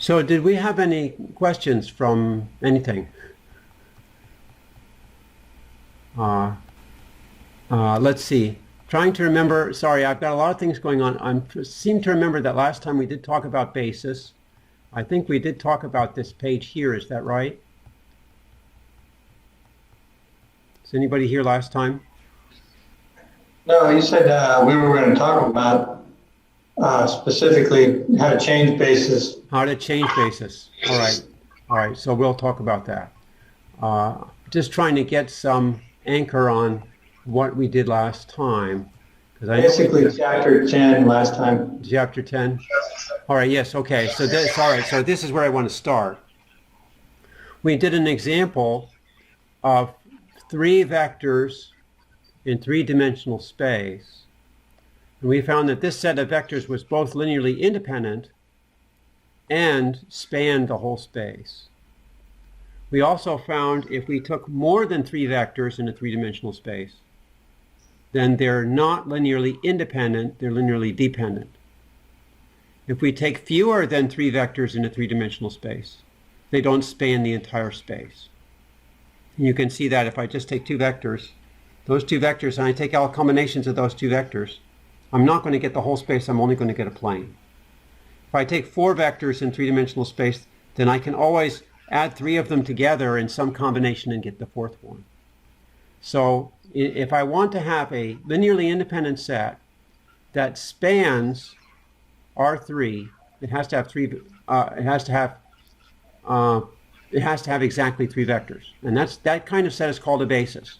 So did we have any questions from anything? Let's see. Trying to remember, sorry, I've got a lot of things going on. I seem to remember that last time we did talk about basis. I think we did talk about this page here, is that right? Is anybody here last time? No, you said we were going to talk about specifically how to change basis. How to change basis. All right, so we'll talk about that. Just trying to get some anchor on what we did last time. Basically chapter 10 last time. Chapter 10? All right, yes, okay. So this, all right, so this is where I want to start. We did an example of 3 vectors in 3-dimensional space. And we found that this set of vectors was both linearly independent and spanned the whole space. We also found if we took more than 3 vectors in a 3-dimensional space, then they're not linearly independent, they're linearly dependent. If we take fewer than 3 vectors in a 3-dimensional space, they don't span the entire space. And you can see that if I just take 2 vectors, those 2 vectors, and I take all combinations of those 2 vectors, I'm not going to get the whole space, I'm only going to get a plane. If I take 4 vectors in 3-dimensional space, then I can always add 3 of them together in some combination and get the 4th one. So if I want to have a linearly independent set that spans R3, it has to have exactly 3 vectors, and that kind of set is called a basis.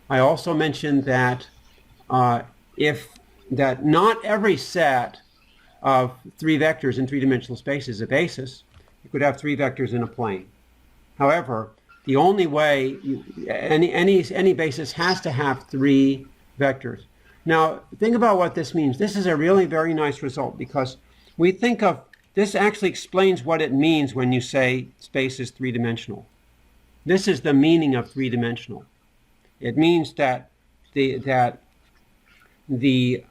I also mentioned that that not every set of 3 vectors in 3-dimensional space is a basis. You could have 3 vectors in a plane. However, the only way any basis has to have 3 vectors. Now, think about what this means. This is a really very nice result because we think of this actually explains what it means when you say space is 3-dimensional. This is the meaning of 3-dimensional. It means that the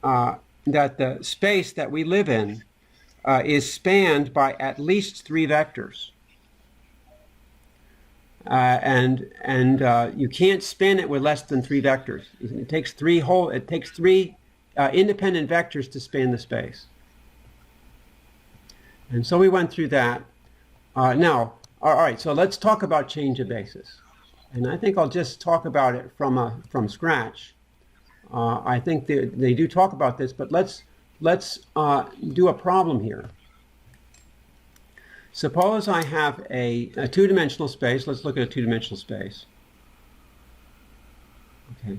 space that we live in is spanned by at least 3 vectors. And you can't span it with less than 3 vectors. It takes 3 independent vectors to span the space. And so we went through that. Now, all right, so let's talk about change of basis. And I think I'll just talk about it from scratch. I think they do talk about this, but let's do a problem here. Suppose I have a 2-dimensional space. Let's look at a 2-dimensional space. Okay.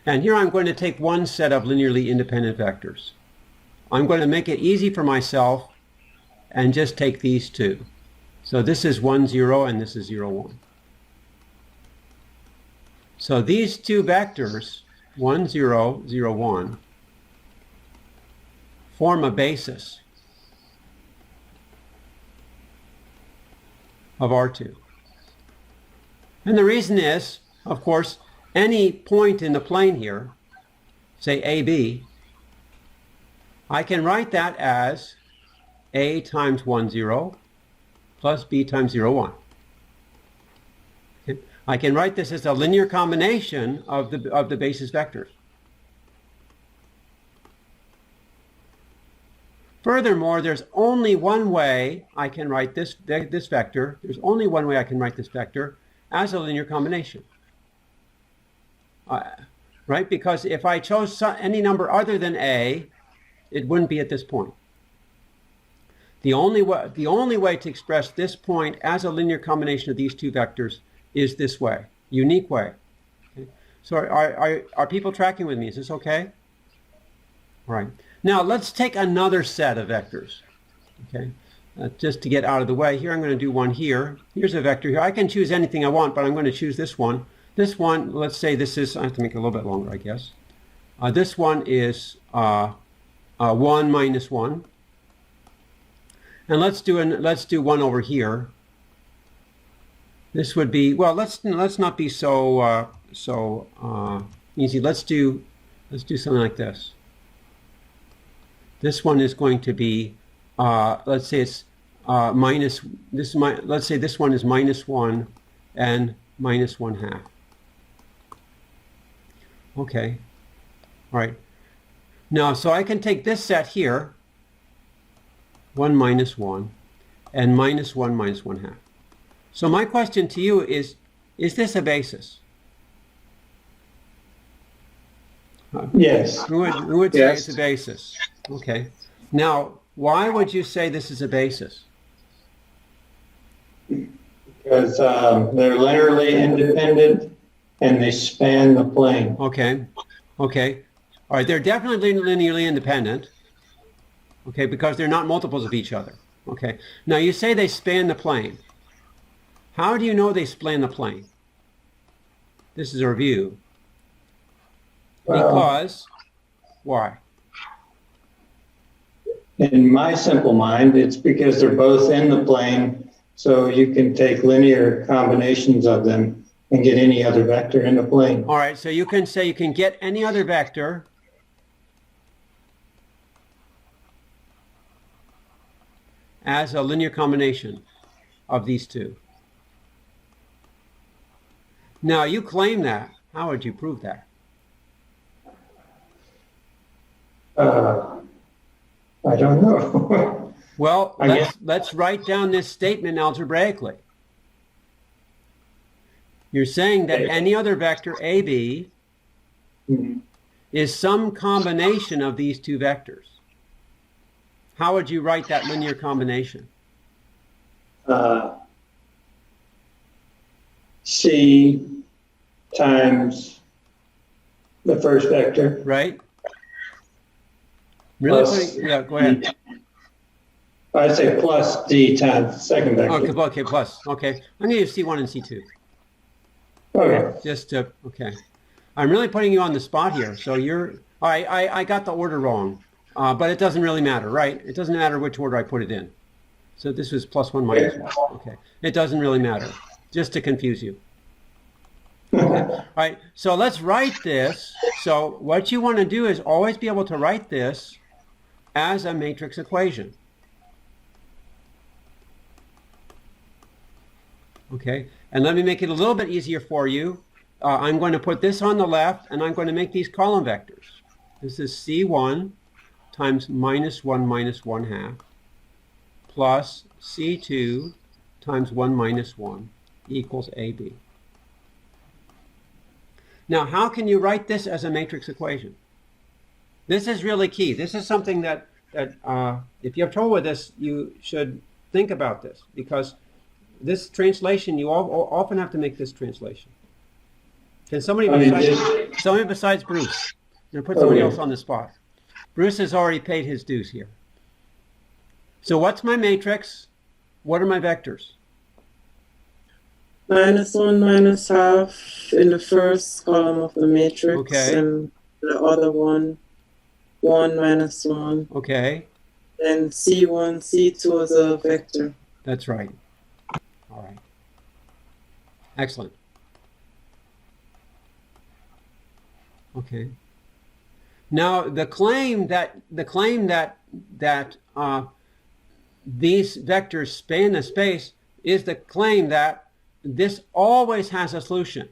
And here I'm going to take one set of linearly independent vectors. I'm going to make it easy for myself and just take these 2. So this is 1, 0, and this is 0, 1. So these 2 vectors, 1, 0, 0, 1, form a basis of R2. And the reason is, of course, any point in the plane here, say AB, I can write that as A times 1, 0 plus B times 0, 1. Okay. I can write this as a linear combination of the basis vectors. Furthermore, there's only one way I can write this vector. There's only one way I can write this vector as a linear combination. Right? Because if I chose any number other than A, it wouldn't be at this point. The only way to express this point as a linear combination of these 2 vectors is this way, unique way. Okay? So are people tracking with me? Is this okay? All right. Now let's take another set of vectors. Okay. Just to get out of the way, here I'm going to do one here. Here's a vector here. I can choose anything I want, but I'm going to choose this one. This one, let's say this is, I have to make it a little bit longer, I guess. This one is 1 minus 1. And let's do one over here. This would be, well, let's not be so easy. Let's do something like this. This one is going to be, let's say it's minus, this might, let's say this one is -1 and -1/2. Okay, all right. Now, so I can take this set here, 1 minus 1, and -1 minus 1/2. So my question to you is this a basis? Yes. Who would say it's a basis? Okay. Now, why would you say this is a basis? Because they're linearly independent and they span the plane. Okay. Okay. All right. They're definitely linearly independent. Okay, because they're not multiples of each other. Okay. Now you say they span the plane. How do you know they span the plane? This is a review. Because why? In my simple mind, it's because they're both in the plane, so you can take linear combinations of them and get any other vector in the plane. All right, so you can say you can get any other vector as a linear combination of these two. Now, you claim that. How would you prove that? I don't know. Well, let's write down this statement algebraically. You're saying that any other vector AB is some combination of these two vectors. How would you write that linear combination? C times the first vector. Right? Really? Yeah, go ahead. I'd say plus D times the second vector. Okay, plus. Okay. I'm going to use C1 and C2. Okay. Okay. I'm really putting you on the spot here. So I got the order wrong, but it doesn't really matter, right? It doesn't matter which order I put it in. So this was +1 -1. Okay. It doesn't really matter, just to confuse you. Okay. All right. So let's write this. So what you want to do is always be able to write this as a matrix equation. Okay, and let me make it a little bit easier for you. I'm going to put this on the left, and I'm going to make these column vectors. This is C1 times -1 minus 1/2 plus C2 times 1 minus 1 equals AB. Now, how can you write this as a matrix equation? This is really key. This is something that if you have trouble with this, you should think about this, because this translation, you often have to make this translation. Can somebody besides Bruce? I'm going to put somebody else on the spot. Bruce has already paid his dues here. So what's my matrix? What are my vectors? -1 minus half in the first column of the matrix, okay, and the other one, 1 minus 1. Okay. And C1, C2 is a vector. That's right. All right. Excellent. Okay. Now the claim that these vectors span the space is the claim that this always has a solution.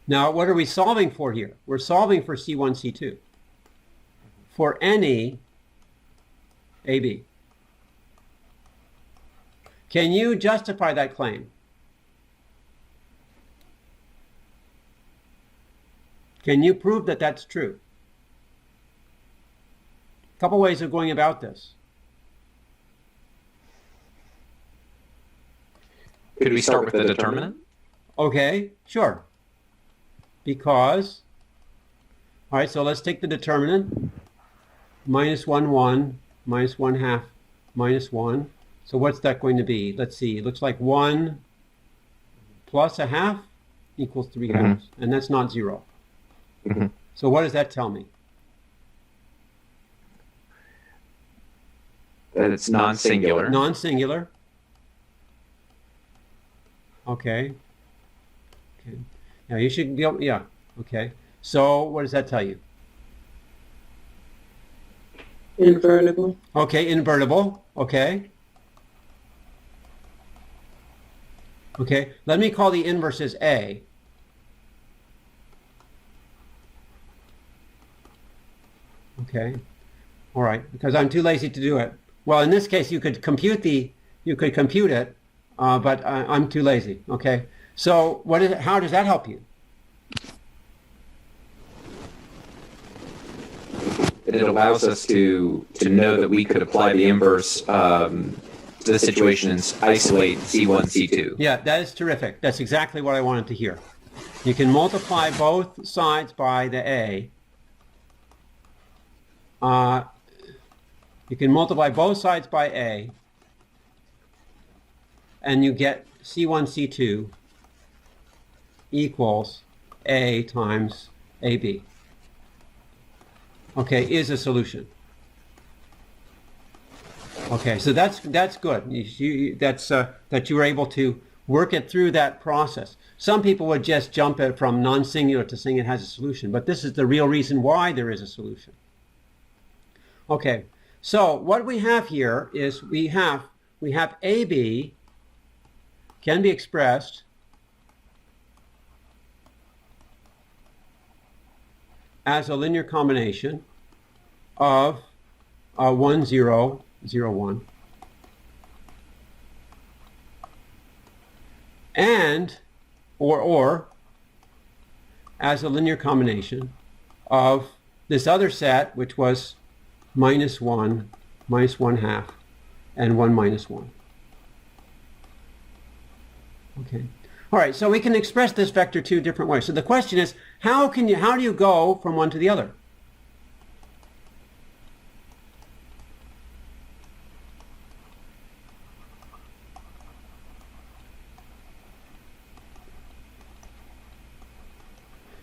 Now, what are we solving for here? We're solving for C1, C2. For any AB. Can you justify that claim? Can you prove that that's true? A couple ways of going about this. Could we start with the determinant? Okay, sure. Because, all right, so let's take the determinant. -1, 1, -1/2, -1. So what's that going to be? Let's see, it looks like 1 plus 1/2 equals 3/2, and that's not 0. So what does that tell me? That it's non-singular. Non-singular. Okay. Okay. Now you should be able, yeah, okay. So what does that tell you? Invertible. Okay, invertible, okay. Okay, let me call the inverse as A. Okay, all right, because I'm too lazy to do it. Well, in this case, you could compute it, but I'm too lazy. Okay, so how does that help you? It allows us to know that we could apply the inverse to the situation and isolate C1, C2. Yeah, that is terrific. That's exactly what I wanted to hear. You can multiply both sides by the A. You can multiply both sides by A, and you get C1, C2 equals A times AB. Okay, is a solution. Okay, so that's good. That you were able to work it through that process. Some people would just jump it from non-singular to saying it has a solution, but this is the real reason why there is a solution. Okay, so what we have here is we have AB can be expressed as a linear combination of 1, 0, 0, 1. And, or as a linear combination of this other set, which was -1, -1/2, and 1 minus 1. Okay. All right, so we can express this vector two different ways. So the question is, how do you go from one to the other?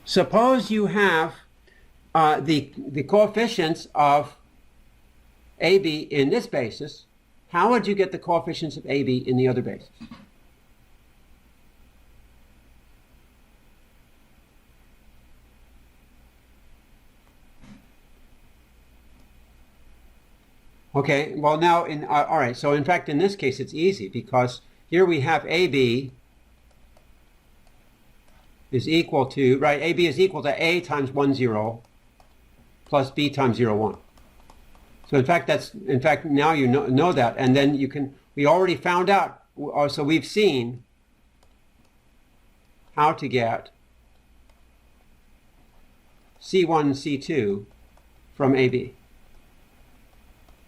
Suppose you have the coefficients of AB in this basis. How would you get the coefficients of AB in the other basis? Okay, well now, all right, so in fact in this case it's easy because here we have AB is equal to, right, AB is equal to A times 1, 0 plus B times 0, 1. So in fact now you know that, and then we already found out, so we've seen how to get C1 and C2 from AB.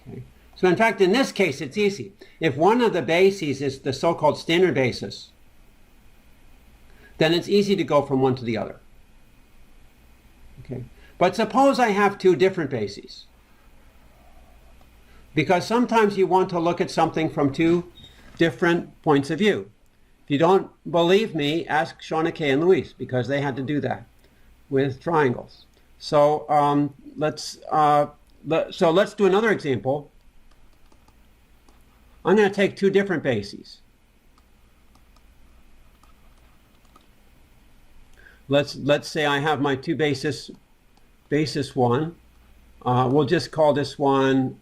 Okay. So in fact in this case it's easy. If one of the bases is the so-called standard basis, then it's easy to go from one to the other. Okay. But suppose I have two different bases. Because sometimes you want to look at something from two different points of view. If you don't believe me, ask Shauna Kay and Luis, because they had to do that with triangles. So let's do another example. I'm going to take two different bases. Let's say I have my two basis 1. We'll just call this one,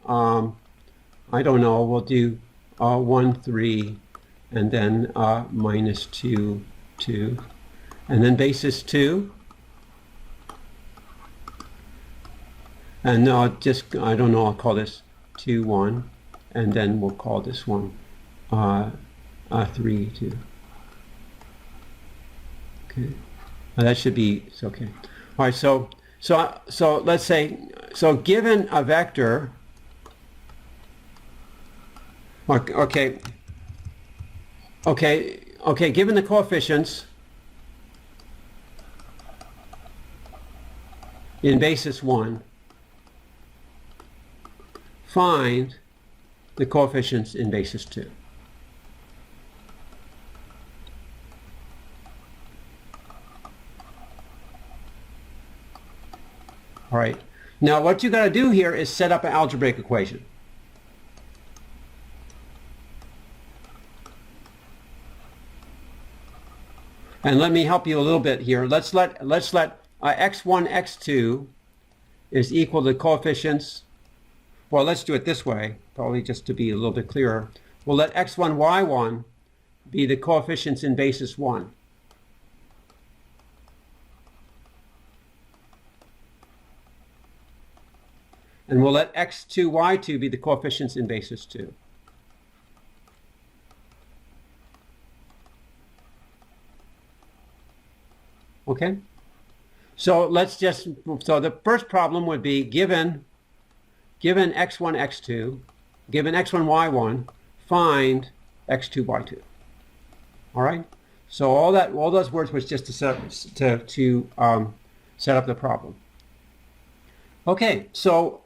I don't know, we'll do 1, 3, and then -2, 2, and then basis 2. And no, I don't know, I'll call this 2, 1, and then we'll call this one 3, 2. Okay. That should be, it's okay. All right, so let's say, so given a vector, okay, given the coefficients in basis 1, find the coefficients in basis 2. All right. Now what you got to do here is set up an algebraic equation. And let me help you a little bit here. Let's let x1, x2 is equal to coefficients. Well, let's do it this way, probably just to be a little bit clearer. We'll let x1, y1 be the coefficients in basis 1. And we'll let x2, y2 be the coefficients in basis 2. Okay? So so the first problem would be given x1, x2, given x1, y1, find x2, y2. All right? So all those words was just to set up the problem. Okay, so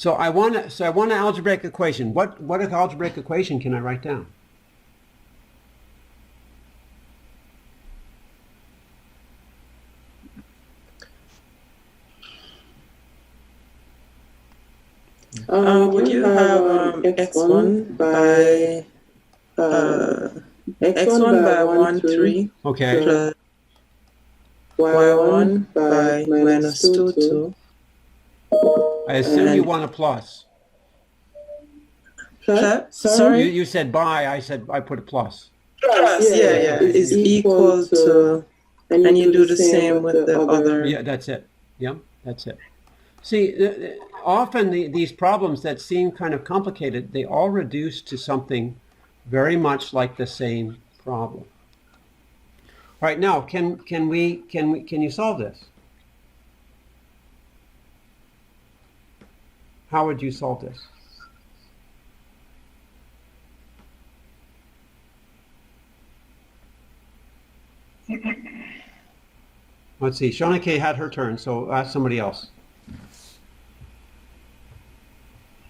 I want an algebraic equation. What algebraic equation can I write down? Would you have x1 by 1, 3 Okay. plus y1 by minus 2, 2. I assume you want a plus. Sorry? You said by, I put a plus. Plus, yeah, is equal to, and you do the same with the other. Yeah, that's it. Yeah, that's it. See, often these problems that seem kind of complicated, they all reduce to something very much like the same problem. All right, now can you solve this? How would you solve this? Let's see. Shonike had her turn, so ask somebody else.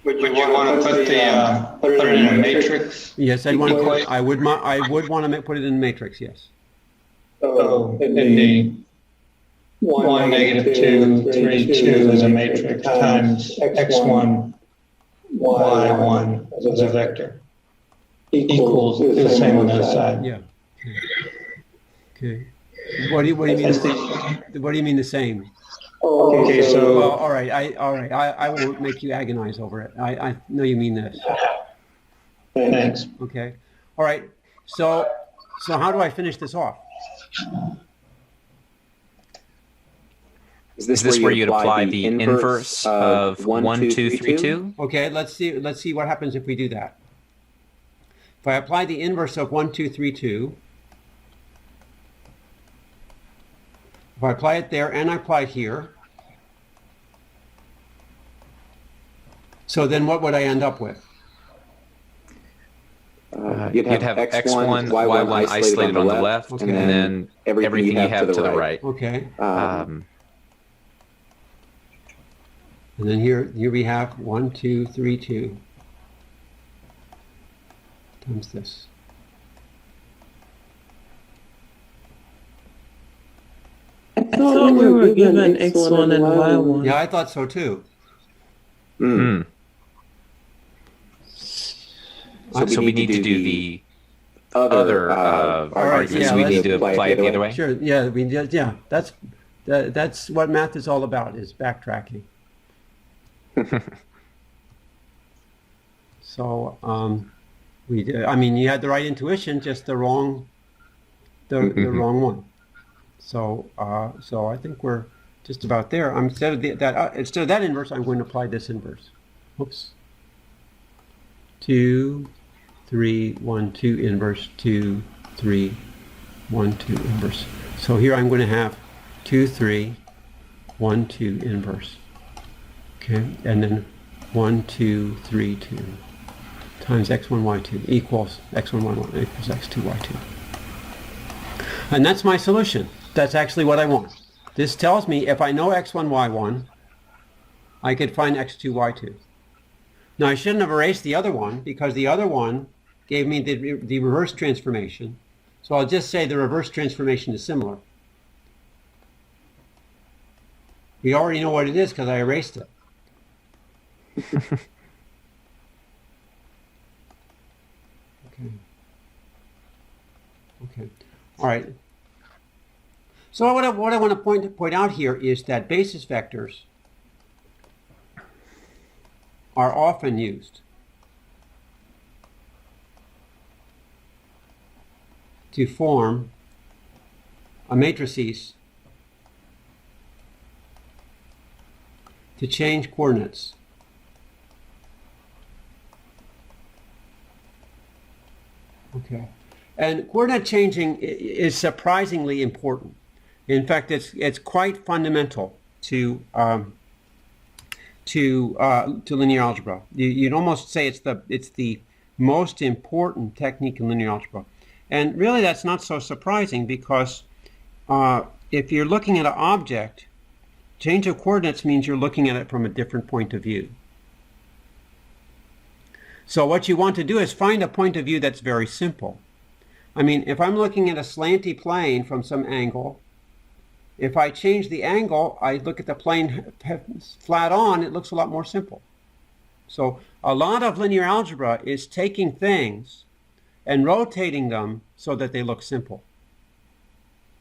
Would you want to put it in a matrix? Yes, I would want to put it in a matrix. Yes. So it'd be 1, negative 2, 3, 2 as a matrix times x1, y1 as a vector equals the same on the other side. Yeah. Okay. What do you mean the same? Okay, so Well, all right. I won't make you agonize over it. I know you mean this. thanks. Okay. All right. So how do I finish this off? Is this where you'd apply the inverse of 1, 2, 3, 2? Okay. Let's see what happens if we do that. If I apply the inverse of 1, 2, 3, 2. If I apply it there and I apply it here, so then what would I end up with? You'd have x1, y1 isolated on the left, Okay. and then everything you have to the right. Okay. Um, And then here we have 1, 2, 3, 2 times this. I thought we were given x1 and y1. Yeah, I thought so too. mm. So we need to do the other arguments. yeah, We let's need to apply it the other way. Sure. Yeah, that's what math is all about, is backtracking. So you had the right intuition, just the wrong wrong one. So I think we're just about there. Instead of that inverse, I'm going to apply this inverse. Oops. 2, 3, 1, 2 inverse, 2, 3, 1, 2 inverse. So here I'm going to have 2, 3, 1, 2 inverse. Okay, and then 1, 2, 3, 2 times x1, y2 equals x1, y1 equals x2, y2. And that's my solution. That's actually what I want. This tells me if I know x1, y1, I could find x2, y2. Now I shouldn't have erased the other one, because the other one gave me the reverse transformation. So I'll just say the reverse transformation is similar. We already know what it is because I erased it. Okay. All right. So what I want to point out here is that basis vectors are often used to form a matrices to change coordinates. Okay. And coordinate changing is surprisingly important. In fact, it's quite fundamental to linear algebra. You'd almost say it's the most important technique in linear algebra. And really that's not so surprising because if you're looking at an object, change of coordinates means you're looking at it from a different point of view. So what you want to do is find a point of view that's very simple. I mean, if I'm looking at a slanty plane from some angle, if I change the angle, I look at the plane flat on, it looks a lot more simple. So a lot of linear algebra is taking things and rotating them so that they look simple.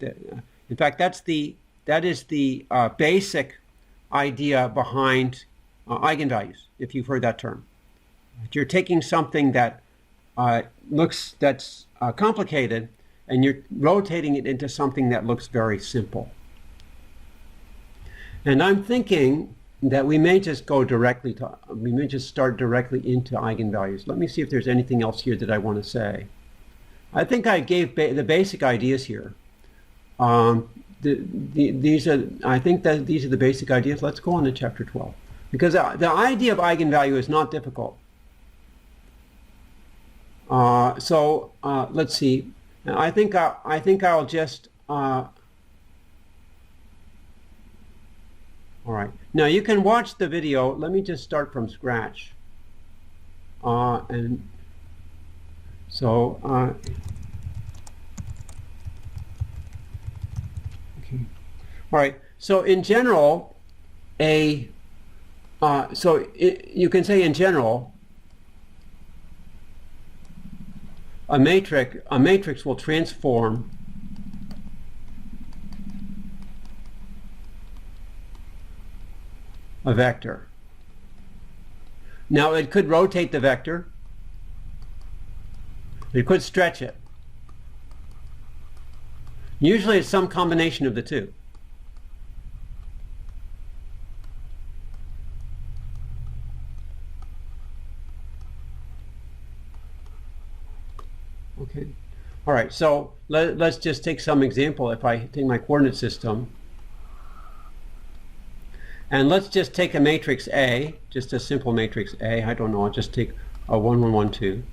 In fact, that is the basic idea behind eigenvalues, if you've heard that term. You're taking something that that's complicated and you're rotating it into something that looks very simple. And I'm thinking that we may just start directly into eigenvalues. Let me see if there's anything else here that I want to say. I think I gave the basic ideas here. I think that these are the basic ideas. Let's go on to chapter 12. Because the idea of eigenvalue is not difficult. Let's see. I think I'll just all right. Now you can watch the video. Let me just start from scratch. Okay. All right. So in general, you can say in general, a matrix will transform a vector. Now it could rotate the vector. It could stretch it. Usually it's some combination of the two. Okay. All right, so let's just take some example. If I take my coordinate system, and let's just take a matrix A, just a simple matrix A. I don't know, I'll just take a 1, 1, 1, 2.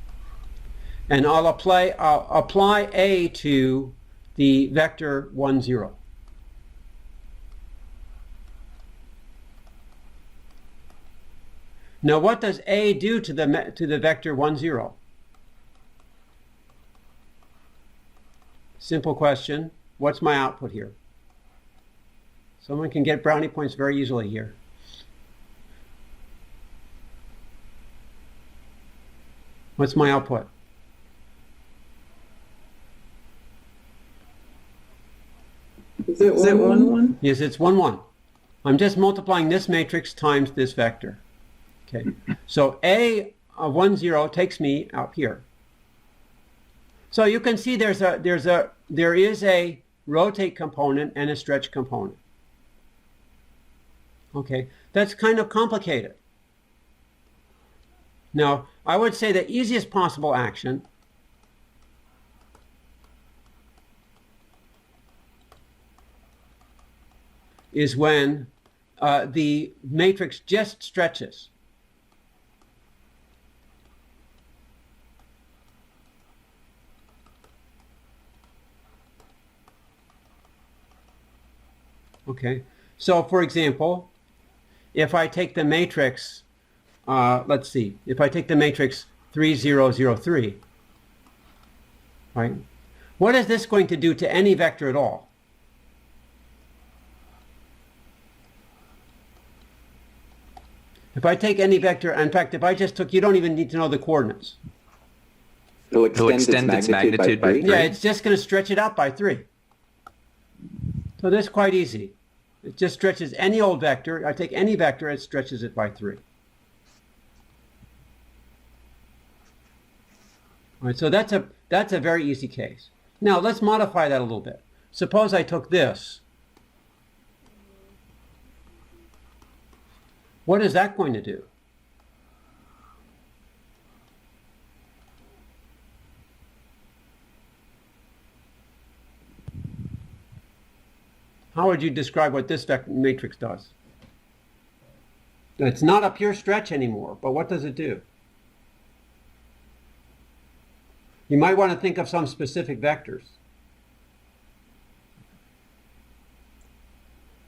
And I'll apply A to the vector 1, 0. Now what does A do to the vector 1, 0? Simple question. What's my output here? Someone can get brownie points very easily here. What's my output? Is it 1, 1? Yes, it's 1, 1. I'm just multiplying this matrix times this vector. Okay. So A of 1, 0 takes me out here. So you can see there is a rotate component and a stretch component. Okay, that's kind of complicated. Now, I would say the easiest possible action is when the matrix just stretches. Okay, so for example, if I take the matrix, let's see, if I take the matrix 3, 0, 0, 3, right? What is this going to do to any vector at all? If I take any vector, in fact, if I just took, you don't even need to know the coordinates. It'll extend its magnitude by 3. Yeah, it's just going to stretch it out by 3. So this is quite easy. It just stretches any old vector. I take any vector, it stretches it by 3. All right, so that's a very easy case. Now let's modify that a little bit. Suppose I took this. What is that going to do? How would you describe what this matrix does? It's not a pure stretch anymore, but what does it do? You might want to think of some specific vectors.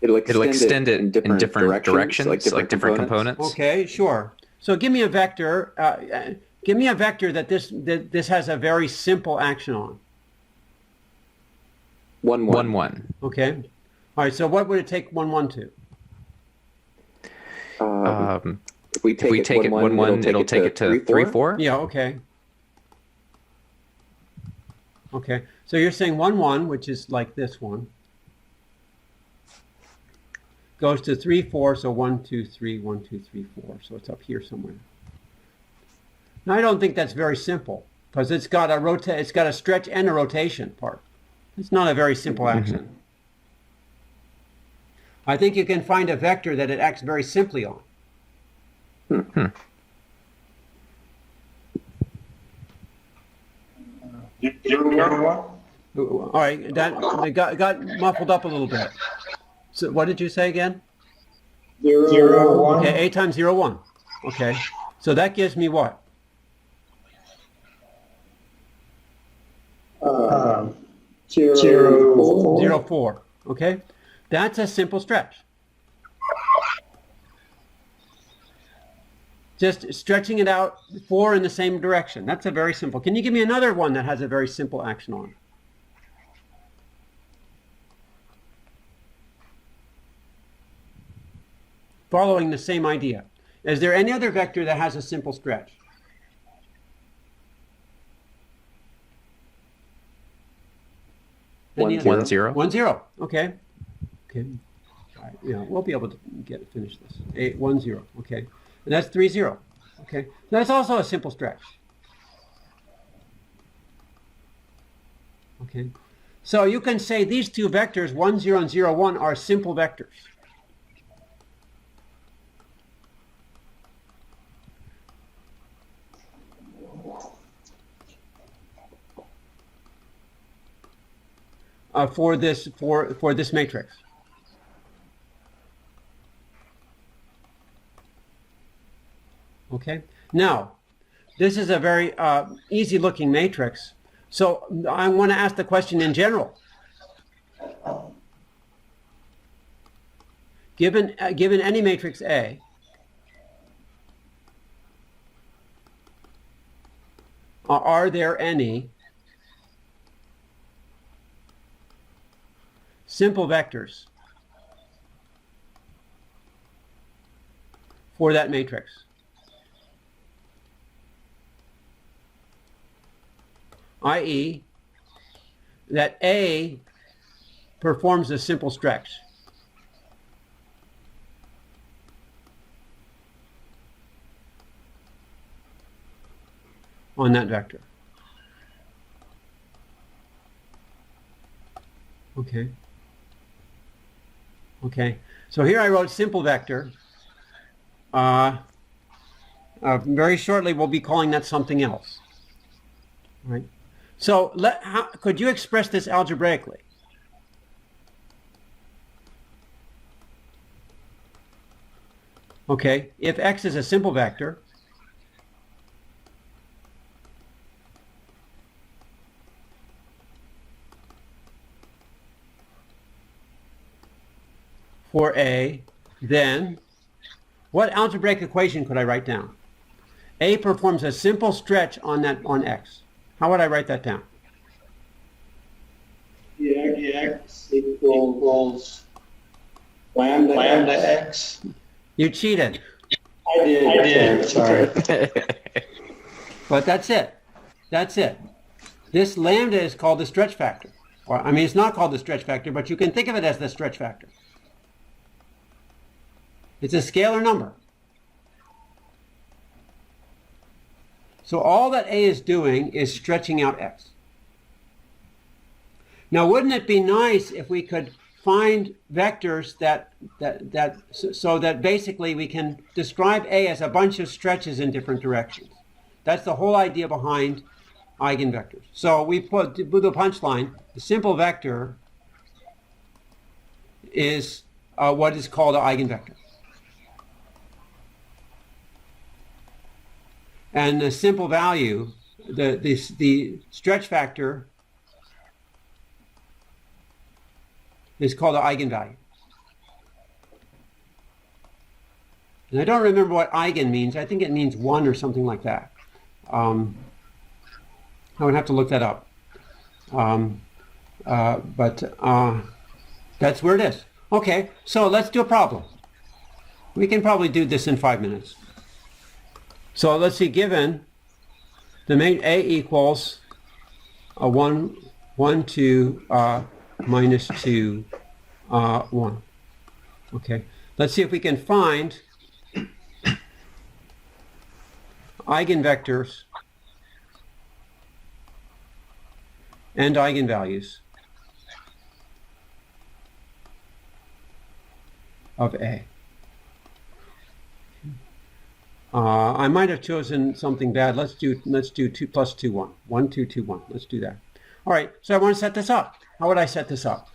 It'll extend it in different directions, like different components. Okay, sure. So give me a vector. Give me a vector that this has a very simple action on. 1, 1, 1. Okay. All right. So what would it take 1, 1 to? If we take it 1, 1, it'll take it to 3, 4. Yeah. Okay. Okay. So you're saying 1, 1, which is like this one, goes to 3, 4. So 1, 2, 3, 1, 2, 3, 4. So it's up here somewhere. Now I don't think that's very simple because it's got a stretch and a rotation part. It's not a very simple action. I think you can find a vector that it acts very simply on. All right, that got muffled up a little bit. So what did you say again? 0, 1. Okay, A times 0, 1. Okay, so that gives me what? 0, 4. 0, 4. Okay, that's a simple stretch. Just stretching it out 4 in the same direction. That's a very simple. Can you give me another one that has a very simple action on it? Following the same idea. Is there any other vector that has a simple stretch? Any other? 1, 0. 1, 0. Okay. Okay. All right. Yeah, we'll be able to finish this. 1, 0. Okay. And that's 3, 0. Okay. That's also a simple stretch. Okay. So you can say these two vectors, 1, 0, and 0, 1, are simple vectors. For this matrix. Okay. Now, this is a very easy looking matrix. So I want to ask the question in general. Given any matrix A, are there any simple vectors for that matrix? I.e., that A performs a simple stretch. On that vector. Okay. Okay. So here I wrote simple vector. Very shortly we'll be calling that something else. Right. So could you express this algebraically? Okay, if x is a simple vector, for A, then what algebraic equation could I write down? A performs a simple stretch on x. How would I write that down? X equals lambda x. You cheated. I did. Sorry. But that's it. That's it. This lambda is called the stretch factor. Or, I mean, it's not called the stretch factor, but you can think of it as the stretch factor. It's a scalar number. So all that A is doing is stretching out X. Now, wouldn't it be nice if we could find vectors so that basically we can describe A as a bunch of stretches in different directions? That's the whole idea behind eigenvectors. So we put the punchline, the simple vector is what is called an eigenvector. And the simple value, the stretch factor is called an eigenvalue. And I don't remember what eigen means. I think it means one or something like that. I would have to look that up. But that's where it is. Okay, so let's do a problem. We can probably do this in 5 minutes. So let's see, given the main A equals a 1, 2, minus 2, 1. Okay, let's see if we can find eigenvectors and eigenvalues of A. I might have chosen something bad. Let's do 2 plus 2, 1. 1, 2, 2, 1. Let's do that. All right, so I want to set this up. How would I set this up?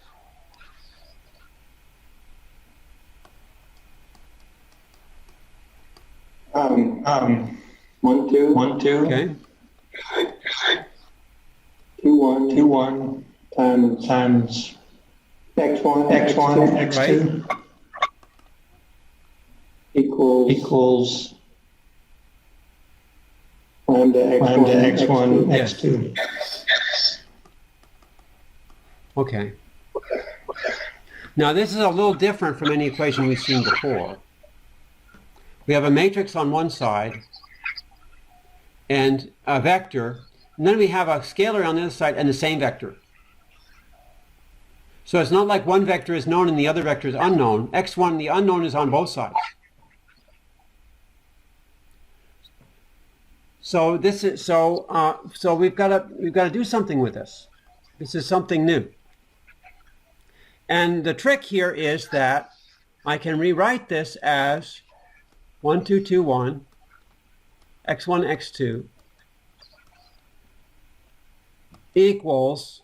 One, two. Okay. 2, 1 times x1, x2 Right. equals lambda x1, Yes. x2. Okay. Now this is a little different from any equation we've seen before. We have a matrix on one side and a vector, and then we have a scalar on the other side and the same vector. So it's not like one vector is known and the other vector is unknown. x1, the unknown, is on both sides. So this is so we've got to do something with this. This is something new. And the trick here is that I can rewrite this as 1, 2, 2, 1, x1, x2 equals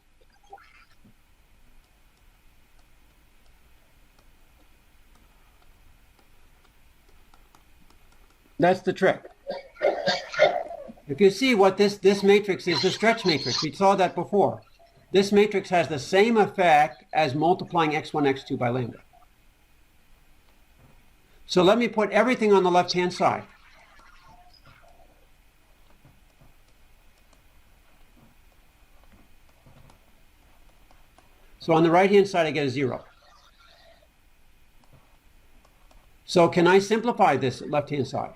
that's the trick. If you see what this matrix is, the stretch matrix, we saw that before. This matrix has the same effect as multiplying x1, x2 by lambda. So let me put everything on the left-hand side. So on the right-hand side, I get a 0. So can I simplify this left-hand side?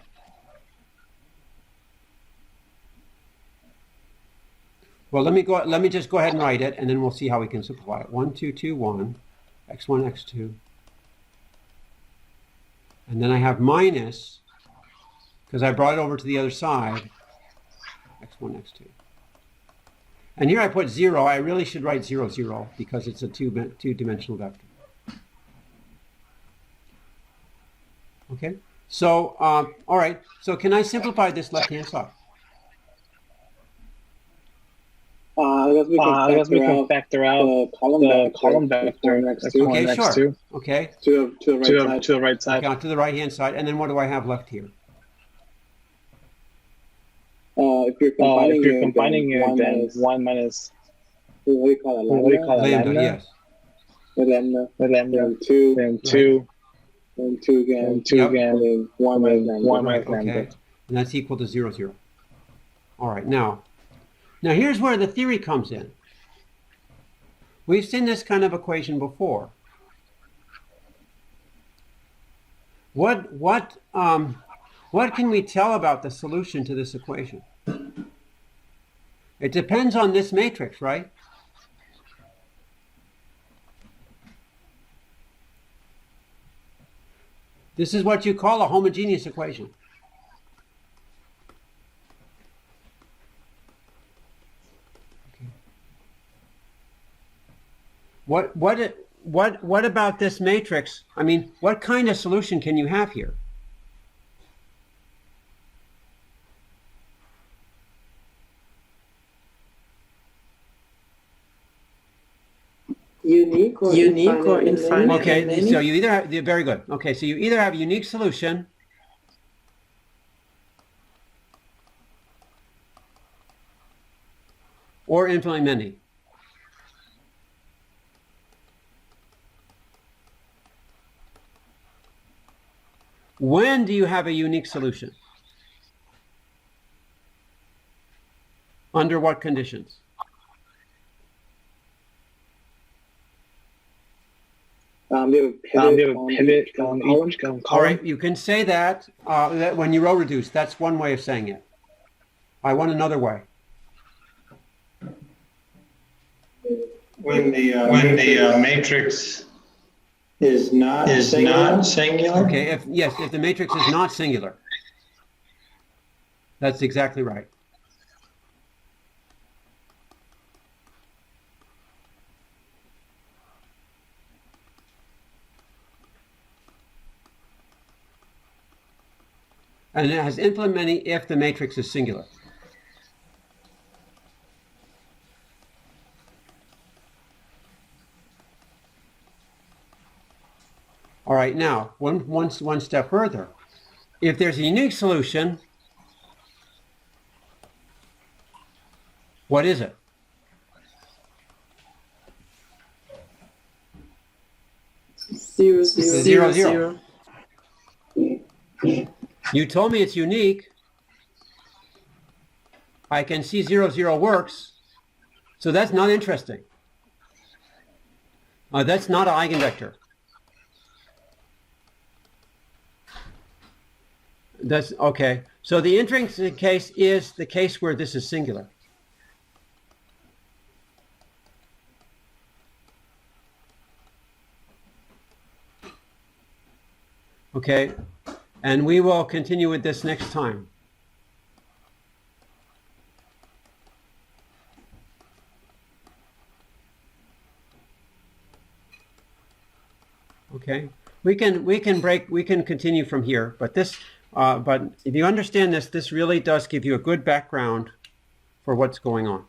Well, let me just go ahead and write it, and then we'll see how we can simplify it. 1, 2, 2, 1, x1, x2. And then I have minus, because I brought it over to the other side, x1, x2. And here I put 0. I really should write 0, 0, because it's a two-dimensional vector. Okay? So, all right. So can I simplify this left-hand side? I guess we can factor out the column vector x1, Okay, x2 sure. Okay. to the right side. Okay, to the right-hand side. And then what do I have left here? If you're combining it, then 1 minus what do you call it? Lambda, yes. The lambda, then 2, then 2, then 2 again, and 2 Yep. again, and then 1 minus lambda. 1 minus Okay. lambda. And that's equal to 0, 0. All right. Now here's where the theory comes in. We've seen this kind of equation before. What can we tell about the solution to this equation? It depends on this matrix, right? This is what you call a homogeneous equation. What about this matrix? I mean, what kind of solution can you have here? Unique or infinite? Okay, so you either have, very good. Okay, so you either have a unique solution or infinitely many. When do you have a unique solution? Under what conditions? We have a pivot on each column. All right, you can say that, that when you row reduce. That's one way of saying it. I want another way. When the matrix is not singular. Okay, if the matrix is not singular. That's exactly right. And it has infinite many if the matrix is singular. All right, now, one step further. If there's a unique solution, what is it? Zero. You told me it's unique. I can see 0 works. So that's not interesting. That's not an eigenvector. That's okay. So the interesting case is the case where this is singular. Okay, and we will continue with this next time. Okay, we can continue from here, but but if you understand this, this really does give you a good background for what's going on.